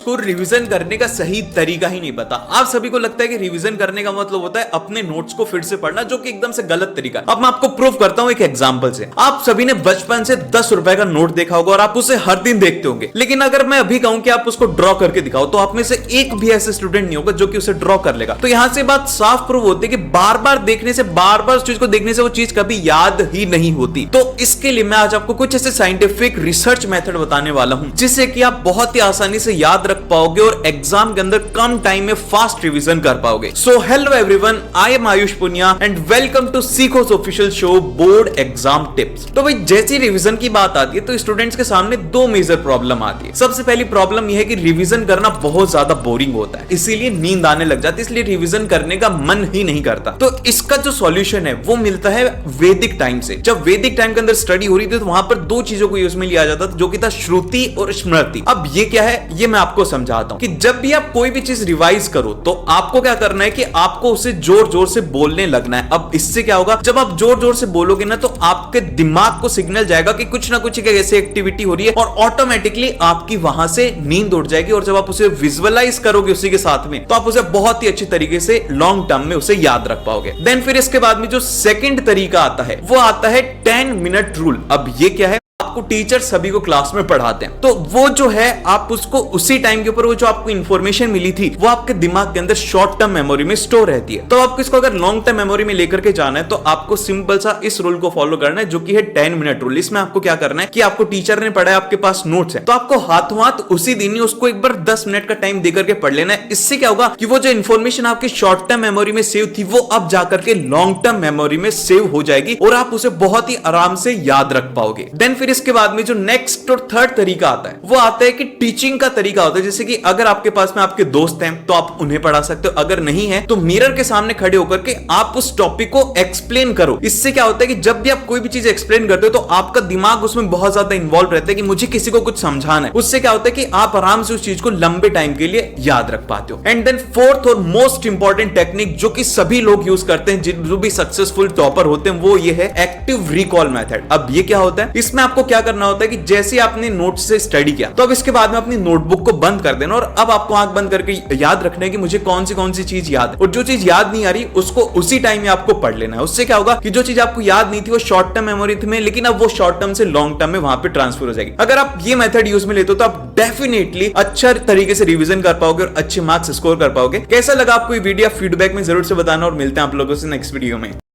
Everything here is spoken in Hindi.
को रिवीजन करने का सही तरीका ही नहीं पता। आप सभी को लगता है कि रिवीजन करने का मतलब होता है अपने नोट्स को फिर से पढ़ना, जो कि एकदम से गलत तरीका है। अब मैं आपको प्रूव करता हूं एक एग्जांपल से। आप सभी ने बचपन से 10 रुपए का नोट देखा होगा और आप उसे हर दिन देखते होंगे, लेकिन अगर मैं अभी कहूं कि आप उसको ड्रॉ करके दिखाओ तो आप में से एक भी ऐसे स्टूडेंट नहीं होगा जो कि उसे ड्रॉ कर लेगा। तो यहां से बात साफ प्रूव होती है कि बार बार देखने से, बार बार उस चीज को देखने से वो चीज कभी याद ही नहीं होती। तो इसके लिए मैं आज आपको कुछ ऐसे साइंटिफिक रिसर्च मेथड बताने वाला हूं जिससे कि आप बहुत ही आसानी से याद रख पाओगे और एग्जाम के अंदर कम टाइम में फास्ट रिवीजन कर पाओगे। So hello everyone, I am Ayush Punia and welcome to Seekho's official show board exam tips. तो भाई जैसी रिवीजन की बात आती है तो स्टूडेंट्स के सामने दो मेजर प्रॉब्लम आती है। सबसे पहली प्रॉब्लम यह है कि रिवीजन करना बहुत ज्यादा बोरिंग होता है, इसीलिए नींद आने लग जाती है, इसलिए रिवीजन करने का मन ही नहीं करता। तो इसका जो सॉल्यूशन है वो मिलता है वैदिक टाइम से। जब वैदिक टाइम के अंदर स्टडी हो रही थी तो वहां पर दो चीजों को यूज में लिया जाता था, जो कि था श्रुति और स्मृति। अब ये क्या है ये मैं आपको समझाता हूं कि जब भी आप कोई भी चीज रिवाइज करो तो आपको क्या करना है कि आपको उसे जोर जोर से बोलने लगना है। अब इससे क्या होगा, जब आप जोर जोर से बोलोगे ना तो आपके दिमाग को सिग्नल जाएगा कि कुछ ना कुछ ऐसी एक्टिविटी हो रही है और ऑटोमेटिकली आपकी वहां से नींद उड़ जाएगी। और जब आप उसे विजुअलाइज करोगे उसी के साथ में तो आप उसे बहुत ही अच्छी तरीके से लॉन्ग टर्म में उसे याद रख पाओगे। देन फिर इसके बाद में जो सेकंड तरीका आता है वो आता है 10 मिनट रूल। अब ये क्या है, आपको टीचर सभी को क्लास में पढ़ाते हैं तो वो जो है आप उसको उसी टाइम के ऊपर वो जो आपको इंफॉर्मेशन मिली थी वो आपके दिमाग के अंदर शॉर्ट टर्म मेमोरी में स्टोर रहती है। तो आपको इसको अगर लॉन्ग टर्म मेमोरी में लेकर के जाना है तो आपको सिंपल सा इस रूल को फॉलो करना है, जो कि है 10 मिनट रूल। इसमें आपको क्या करना है कि आपको टीचर ने पढ़ाया, आपके पास नोट्स है, तो आपको हाथों हाथ उसी दिन ही उसको एक बार 10 मिनट का टाइम देकर के पढ़ लेना है। इससे क्या होगा कि वो जो इन्फॉर्मेशन आपकी शॉर्ट टर्म मेमोरी में सेव थी वो अब जाकर के लॉन्ग टर्म मेमोरी में सेव हो जाएगी और आप उसे बहुत ही आराम से याद रख पाओगे। देन फिर इसके बाद में जो नेक्स्ट और थर्ड तरीका आता है वो आता है कि टीचिंग का तरीका होता है। जैसे कि अगर आपके पास में आपके दोस्त हैं तो आप उन्हें पढ़ा सकते हो, अगर नहीं है तो मिरर के सामने खड़े होकर के आप उस टॉपिक को एक्सप्लेन करो। इससे क्या होता है कि जब भी आप कोई भी चीज एक्सप्लेन करते हो तो आपका दिमाग उसमें बहुत ज्यादा इन्वॉल्व रहता है कि मुझे किसी को कुछ समझाना है। उससे क्या होता है कि आप आराम से उस चीज को लंबे टाइम के लिए याद रख पाते हो। एंड देन फोर्थ और मोस्ट इंपॉर्टेंट टेक्निक जो कि सभी लोग यूज करते हैं, जो भी सक्सेसफुल टॉपर होते हैं, वो ये है एक्टिव रिकॉल मेथड। अब ये क्या होता है, इसमें आपको क्या करना होता है कि जैसे आपने नोट से स्टडी किया तो अब इसके बाद में अपनी नोटबुक को बंद कर देना और अब आपको आंख बंद करके याद रखना है कि मुझे कौन सी चीज याद है, और जो चीज याद नहीं आ रही उसको उसी टाइम में आपको पढ़ लेना है। उससे क्या होगा कि जो चीज आपको याद नहीं थी वो शॉर्ट टर्म मेमोरी में, लेकिन अब वो शॉर्ट टर्म से लॉन्ग टर्म में वहां पे ट्रांसफर हो जाएगी। अगर आप ये मेथड यूज में लेते हो तो आप डेफिनेटली अच्छा तरीके से रिवीजन कर पाओगे और अच्छे मार्क्स स्कोर कर पाओगे। कैसा लगा आपको ये वीडियो, फीडबैक में जरूर से बताना और मिलते हैं आप लोगों से नेक्स्ट वीडियो में।